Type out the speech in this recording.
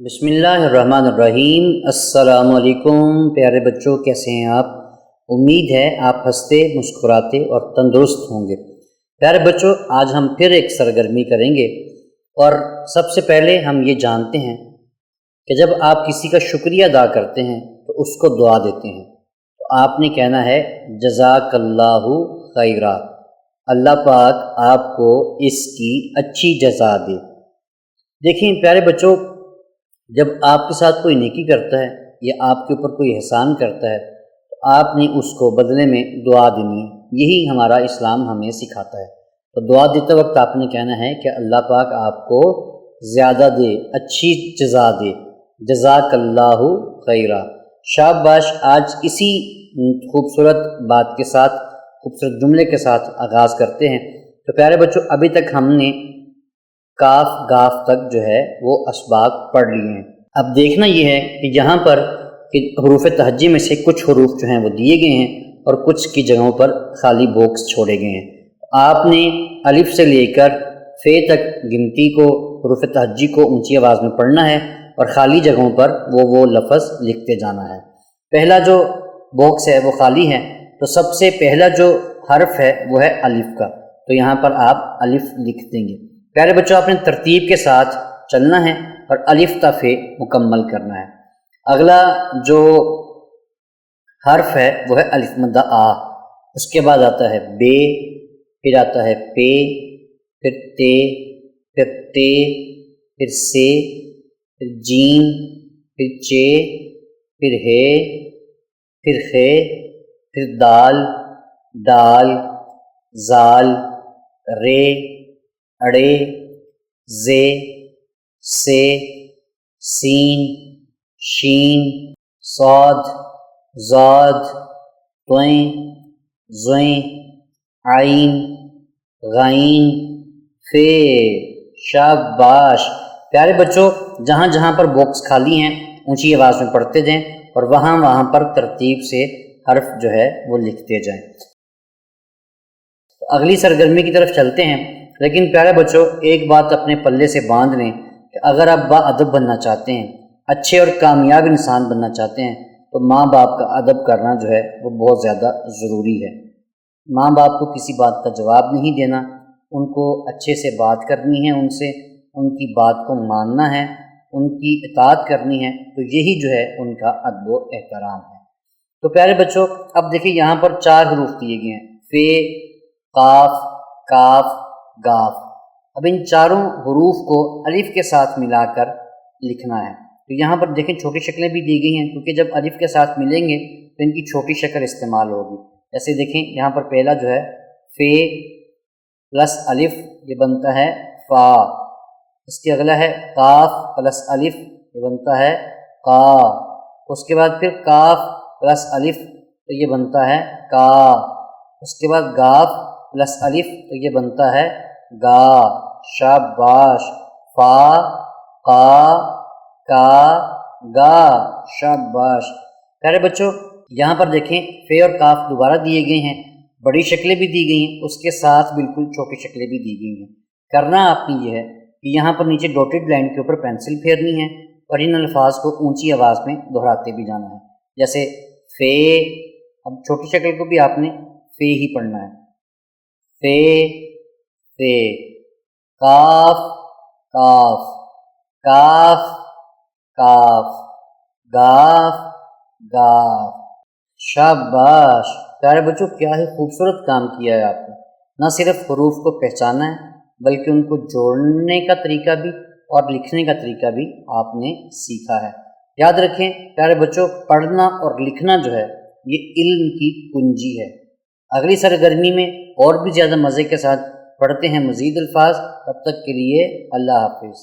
بسم اللہ الرحمن الرحیم۔ السلام علیکم پیارے بچوں، کیسے ہیں آپ؟ امید ہے آپ ہنستے مسکراتے اور تندرست ہوں گے۔ پیارے بچوں، آج ہم پھر ایک سرگرمی کریں گے، اور سب سے پہلے ہم یہ جانتے ہیں کہ جب آپ کسی کا شکریہ ادا کرتے ہیں تو اس کو دعا دیتے ہیں، تو آپ نے کہنا ہے جزاک اللہ خیرا، اللہ پاک آپ کو اس کی اچھی جزا دے۔ دیکھیں پیارے بچوں، جب آپ کے ساتھ کوئی نیکی کرتا ہے یا آپ کے اوپر کوئی احسان کرتا ہے تو آپ نے اس کو بدلے میں دعا دینی ہے۔ یہی ہمارا اسلام ہمیں سکھاتا ہے۔ تو دعا دیتے وقت آپ نے کہنا ہے کہ اللہ پاک آپ کو زیادہ دے، اچھی جزا دے، جزاک اللہ خیرا، شاباش۔ آج اسی خوبصورت بات کے ساتھ، خوبصورت جملے کے ساتھ آغاز کرتے ہیں۔ تو پیارے بچوں، ابھی تک ہم نے کاف گاف تک جو ہے وہ اسباق پڑھ لیے ہیں۔ اب دیکھنا یہ ہے کہ یہاں پر کہ حروف تہجی میں سے کچھ حروف جو ہیں وہ دیے گئے ہیں اور کچھ کی جگہوں پر خالی باکس چھوڑے گئے ہیں۔ آپ نے الف سے لے کر فے تک گنتی کو، حروف تہجی کو اونچی آواز میں پڑھنا ہے اور خالی جگہوں پر وہ لفظ لکھتے جانا ہے۔ پہلا جو باکس ہے وہ خالی ہے، تو سب سے پہلا جو حرف ہے وہ ہے الف کا، تو یہاں پر آپ الف لکھ دیں گے۔ پیارے بچوں، آپ نے ترتیب کے ساتھ چلنا ہے اور الف تا فے مکمل کرنا ہے۔ اگلا جو حرف ہے وہ ہے الف مدہ آ، اس کے بعد آتا ہے بے، پھر آتا ہے پے، پھر تے، پھر تے، پھر سے، پھر جیم، پھر چے، پھر ہے، پھر خے، پھر دال، ڈال، زال، رے، اڑے، زے، سے، سین، شین، صاد، زاد، طیں، زیں، عین، غین، فے، شاباش۔ پیارے بچوں، جہاں جہاں پر باکس خالی ہیں اونچی آواز میں پڑھتے جائیں اور وہاں پر ترتیب سے حرف جو ہے وہ لکھتے جائیں۔ اگلی سرگرمی کی طرف چلتے ہیں، لیکن پیارے بچوں ایک بات اپنے پلے سے باندھ لیں کہ اگر آپ با ادب بننا چاہتے ہیں، اچھے اور کامیاب انسان بننا چاہتے ہیں، تو ماں باپ کا ادب کرنا جو ہے وہ بہت زیادہ ضروری ہے۔ ماں باپ کو کسی بات کا جواب نہیں دینا، ان کو اچھے سے بات کرنی ہے، ان سے ان کی بات کو ماننا ہے، ان کی اطاعت کرنی ہے، تو یہی جو ہے ان کا ادب و احترام ہے۔ تو پیارے بچوں، اب دیکھیں یہاں پر 4 حروف دیے گئے ہیں، فے، قاف، کاف، گاف۔ اب ان چاروں حروف کو الف کے ساتھ ملا کر لکھنا ہے۔ تو یہاں پر دیکھیں چھوٹی شکلیں بھی دی گئی ہیں، کیونکہ جب الف کے ساتھ ملیں گے تو ان کی چھوٹی شکل استعمال ہوگی۔ جیسے دیکھیں یہاں پر پہلا جو ہے فے پلس الف، یہ بنتا ہے فا۔ اس کے اگلا ہے کاف پلس الف، یہ بنتا ہے قا۔ اس کے بعد پھر کاف پلس الف، تو یہ بنتا ہے کا۔ اس کے بعد گاف پلس الف، تو یہ بنتا ہے گا۔ شاباش۔ فا، قا، کا، گا، شاباش۔ پیارے بچوں، یہاں پر دیکھیں فے اور کاف دوبارہ دیے گئے ہیں، بڑی شکلیں بھی دی گئی ہیں، اس کے ساتھ بالکل چھوٹی شکلیں بھی دی گئی ہیں۔ کرنا آپ نے یہ ہے کہ یہاں پر نیچے ڈاٹڈ لائن کے اوپر پینسل پھیرنی ہے اور ان الفاظ کو اونچی آواز میں دہراتے بھی جانا ہے۔ جیسے فے، اب چھوٹی شکل کو بھی آپ نے فے ہی پڑھنا ہے، فے، فے، کاف، کاف، کاف، کاف، گاف، گاف۔ شاباش۔ پیارے بچوں، کیا ہے خوبصورت کام کیا ہے آپ نے۔ نہ صرف حروف کو پہچانا ہے بلکہ ان کو جوڑنے کا طریقہ بھی اور لکھنے کا طریقہ بھی آپ نے سیکھا ہے۔ یاد رکھیں پیارے بچوں، پڑھنا اور لکھنا جو ہے یہ علم کی کنجی ہے۔ اگلی سرگرمی میں اور بھی زیادہ مزے کے ساتھ پڑھتے ہیں مزید الفاظ، تب تک کے لیے اللہ حافظ۔